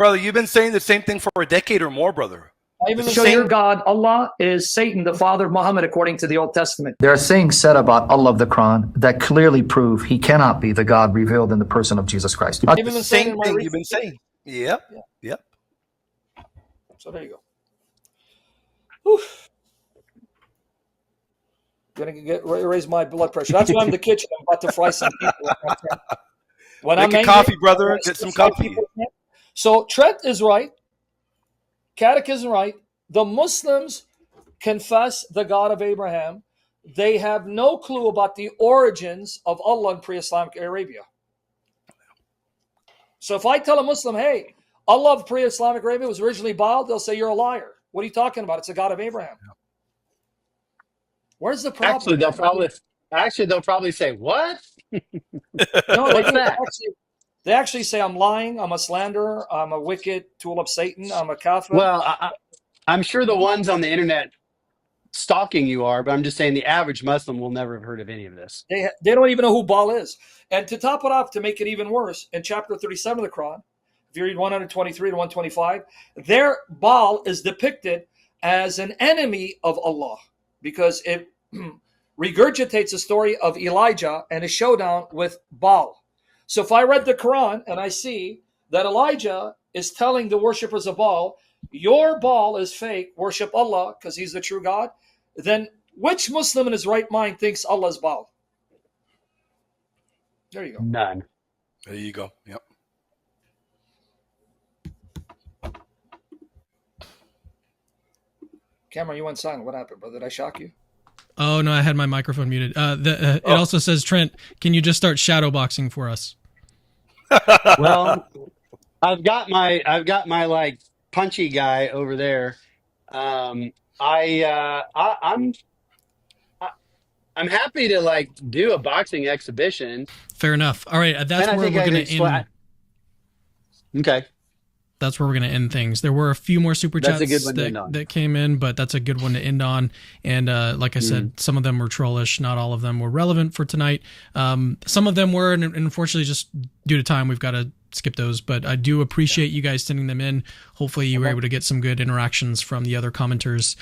Brother, you've been saying the same thing for a decade or more, brother. So your God, Allah, is Satan, the father of Muhammad, according to the Old Testament. There are things said about Allah of the Quran that clearly prove he cannot be the God revealed in the person of Jesus Christ. The same thing you've been saying. Yep. So there you go. Whew. Gonna raise my blood pressure. That's why I'm in the kitchen. I'm about to fry some people. Make a coffee, brother. Get some coffee. So Trent is right. Catechism right. The Muslims confess the God of Abraham. They have no clue about the origins of Allah in pre-Islamic Arabia. So if I tell a Muslim, hey, Allah of pre-Islamic Arabia was originally Baal, they'll say you're a liar. What are you talking about? It's the God of Abraham. Where's the problem? Actually, they'll probably say, what? No, they actually say I'm lying, I'm a slanderer, I'm a wicked tool of Satan, I'm a kafir. Well, I'm sure the ones on the internet stalking you are, but I'm just saying the average Muslim will never have heard of any of this. They don't even know who Baal is. And to top it off, to make it even worse, in chapter 37 of the Quran, if you read 123 to 125, their Baal is depicted as an enemy of Allah because it regurgitates the story of Elijah and his showdown with Baal. So if I read the Quran and I see that Elijah is telling the worshippers of Baal, your Baal is fake, worship Allah because he's the true God, then which Muslim in his right mind thinks Allah is Baal? There you go. None. There you go. Yep. Cameron, you went silent. What happened, brother? Did I shock you? Oh, no, I had my microphone muted. It also says, Trent, can you just start shadowboxing for us? Well, I've got my like punchy guy over there. I'm happy to like do a boxing exhibition. Fair enough. All right, that's where we're going to end. Okay. That's where we're going to end things. There were a few more super chats that came in, but that's a good one to end on. And like I said, some of them were trollish. Not all of them were relevant for tonight. Some of them were, and unfortunately, just due to time, we've got to skip those. But I do appreciate you guys sending them in. Hopefully, you were able to get some good interactions from the other commenters.